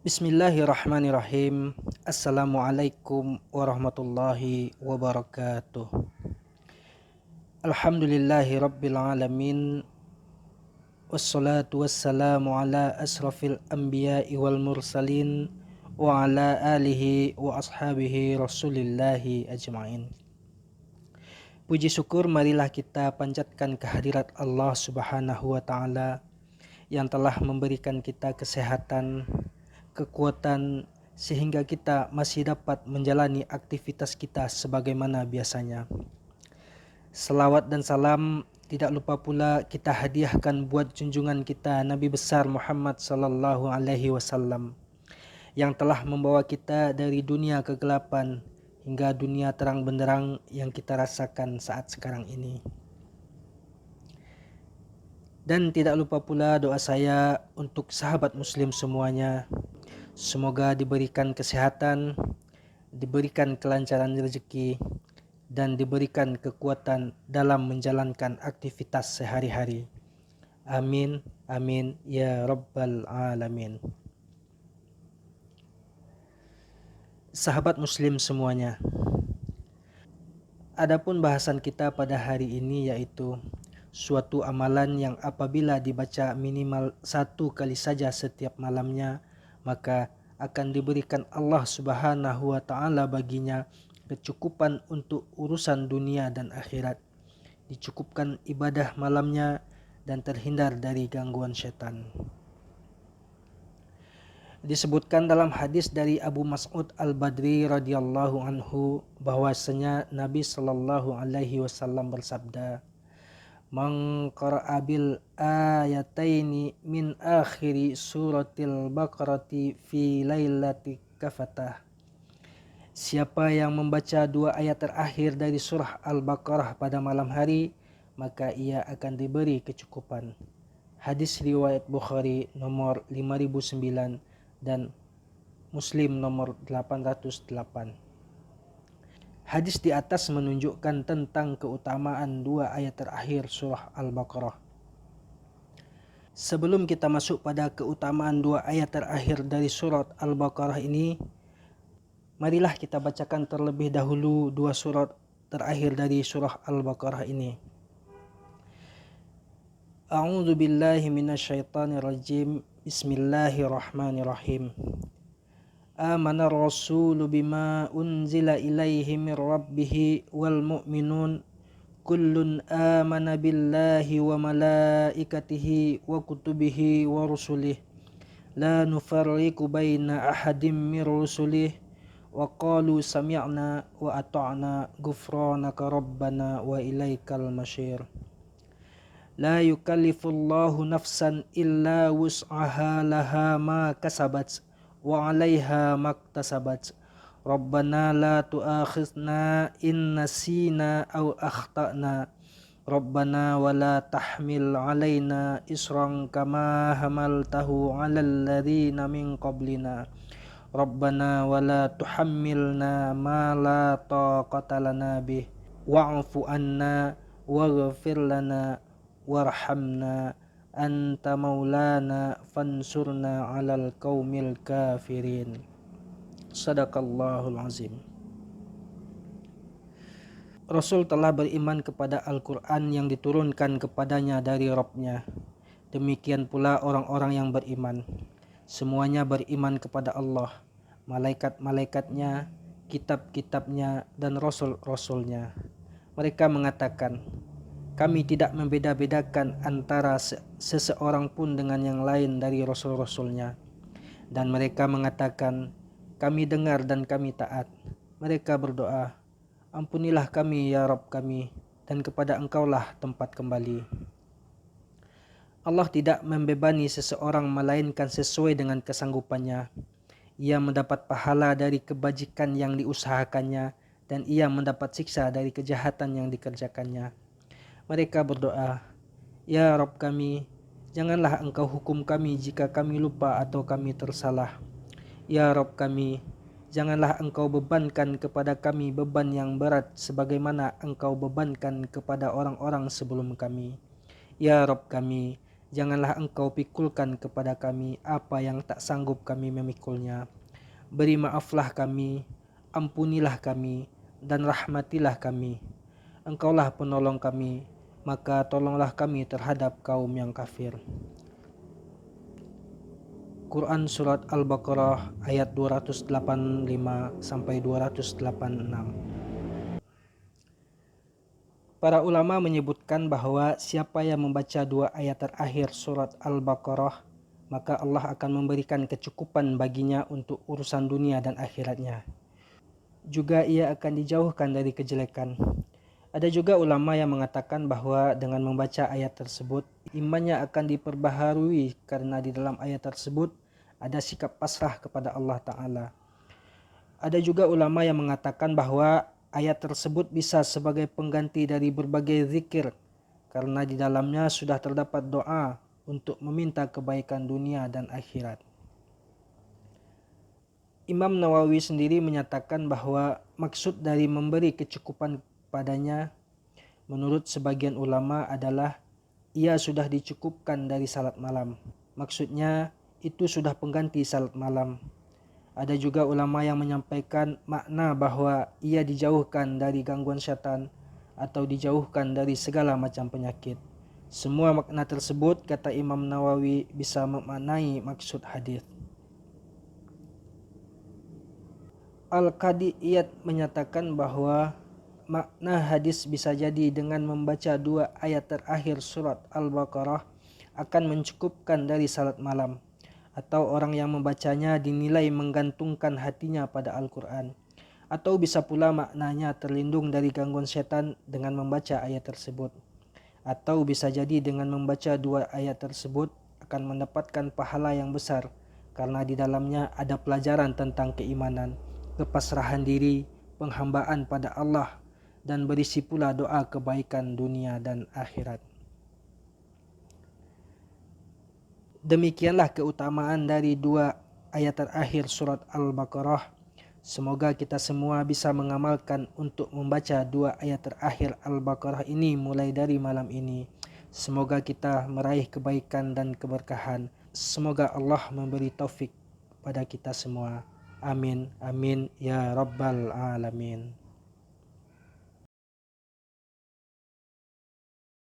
Bismillahirrahmanirrahim. Assalamualaikum warahmatullahi wabarakatuh. Alhamdulillahi rabbil alamin. Wassalatu wassalamu ala asrafil anbiya'i wal mursalin wa ala alihi wa ashabihi rasulillahi ajma'in. Puji syukur marilah kita panjatkan kehadirat Allah Subhanahu wa ta'ala yang telah memberikan kita kesehatan, kekuatan, sehingga kita masih dapat menjalani aktivitas kita sebagaimana biasanya. Selawat dan salam tidak lupa pula kita hadiahkan buat junjungan kita Nabi besar Muhammad sallallahu alaihi wasallam yang telah membawa kita dari dunia kegelapan hingga dunia terang benderang yang kita rasakan saat sekarang ini. Dan tidak lupa pula doa saya untuk sahabat muslim semuanya. Semoga diberikan kesehatan, diberikan kelancaran rezeki, dan diberikan kekuatan dalam menjalankan aktivitas sehari-hari. Amin, amin, ya rabbal alamin. Sahabat muslim semuanya, adapun bahasan kita pada hari ini yaitu suatu amalan yang apabila dibaca minimal 1 kali saja setiap malamnya, maka akan diberikan Allah Subhanahu wa ta'ala baginya kecukupan untuk urusan dunia dan akhirat, dicukupkan ibadah malamnya dan terhindar dari gangguan syaitan. Disebutkan dalam hadis dari Abu Mas'ud Al-Badri radhiyallahu anhu bahwasanya Nabi sallallahu alaihi wasallam bersabda, "Man qara'a bil ayataini min akhiri suratil Baqarati fi lailati kafatah." Siapa yang membaca 2 ayat terakhir dari surah Al-Baqarah pada malam hari, maka ia akan diberi kecukupan. Hadis riwayat Bukhari nomor 5009 dan Muslim nomor 808. Hadis di atas menunjukkan tentang keutamaan 2 ayat terakhir surah Al-Baqarah. Sebelum kita masuk pada keutamaan 2 ayat terakhir dari surat Al-Baqarah ini, marilah kita bacakan terlebih dahulu 2 surat terakhir dari surah Al-Baqarah ini. A'udzu billahi minasyaitonir rajim. Bismillahirrahmanirrahim. Amana ar-rasulu bima unzila ilaihi min rabbih wal mu'minun kullun amana billahi wa malaikatihi wa kutubihi wa rusulihi la nufarriqu baina ahadin min rusulihi wa qalu sami'na wa ata'na ghufranaka rabbana wa ilaikal masyir. La yukallifullahu nafsan illa wus'aha laha ma kasabat wa 'alaiha maktasabat. Rabbana la tu'akhidna in nasina aw akhtana. Rabbana wa la tahmil 'alaina isran kama hamaltahu 'alal ladzina min qablina. Rabbana wa la tuhammilna ma la taqata lana bih. Wa'fu 'anna waghfir lana warhamna anta maulana fansurna 'alal qaumil kafirin. Sadaqallahul azim. Rasul telah beriman kepada Al-Quran yang diturunkan kepadanya dari Rabb-nya. Demikian pula orang-orang yang beriman. Semuanya beriman kepada Allah, malaikat-malaikatnya, kitab-kitabnya, dan rasul-rasulnya. Mereka mengatakan, kami tidak membeda-bedakan antara seseorang pun dengan yang lain dari rasul-rasulnya. Dan mereka mengatakan, kami dengar dan kami taat. Mereka berdoa, ampunilah kami ya Rabb kami, dan kepada Engkaulah tempat kembali. Allah tidak membebani seseorang melainkan sesuai dengan kesanggupannya. Ia mendapat pahala dari kebajikan yang diusahakannya, dan ia mendapat siksa dari kejahatan yang dikerjakannya. Mereka berdoa, ya Rabb kami, janganlah Engkau hukum kami jika kami lupa atau kami tersalah. Ya Rabb kami, janganlah Engkau bebankan kepada kami beban yang berat sebagaimana Engkau bebankan kepada orang-orang sebelum kami. Ya Rabb kami, Janganlah engkau pikulkan kepada kami apa yang tak sanggup kami memikulnya. Beri maaflah kami, ampunilah kami, dan rahmatilah kami. Engkaulah penolong kami, maka tolonglah kami terhadap kaum yang kafir. Quran Surat Al-Baqarah ayat 285 sampai 286. Para ulama menyebutkan bahwa siapa yang membaca 2 ayat terakhir surat Al-Baqarah, maka Allah akan memberikan kecukupan baginya untuk urusan dunia dan akhiratnya. Juga ia akan dijauhkan dari kejelekan. Ada juga ulama yang mengatakan bahwa dengan membaca ayat tersebut, imannya akan diperbaharui karena di dalam ayat tersebut ada sikap pasrah kepada Allah Ta'ala. Ada juga ulama yang mengatakan bahwa ayat tersebut bisa sebagai pengganti dari berbagai zikir karena di dalamnya sudah terdapat doa untuk meminta kebaikan dunia dan akhirat. Imam Nawawi sendiri menyatakan bahwa maksud dari memberi kecukupan padanya menurut sebagian ulama adalah ia sudah dicukupkan dari salat malam. Maksudnya itu sudah pengganti salat malam. Ada juga ulama yang menyampaikan makna bahwa ia dijauhkan dari gangguan syaitan atau dijauhkan dari segala macam penyakit. Semua makna tersebut, kata Imam Nawawi, bisa memaknai maksud hadis. Al-Qadi Iyad menyatakan bahwa makna hadis bisa jadi dengan membaca 2 ayat terakhir surat Al-Baqarah akan mencukupkan dari salat malam, atau orang yang membacanya dinilai menggantungkan hatinya pada Al-Quran. Atau bisa pula maknanya terlindung dari gangguan setan dengan membaca ayat tersebut. Atau bisa jadi dengan membaca 2 ayat tersebut akan mendapatkan pahala yang besar karena di dalamnya ada pelajaran tentang keimanan, kepasrahan diri, penghambaan pada Allah, dan berisi pula doa kebaikan dunia dan akhirat. Demikianlah keutamaan dari 2 ayat terakhir surat Al-Baqarah. Semoga kita semua bisa mengamalkan untuk membaca 2 ayat terakhir Al-Baqarah ini mulai dari malam ini. Semoga kita meraih kebaikan dan keberkahan. Semoga Allah memberi taufik pada kita semua. Amin, amin, ya Rabbal Alamin.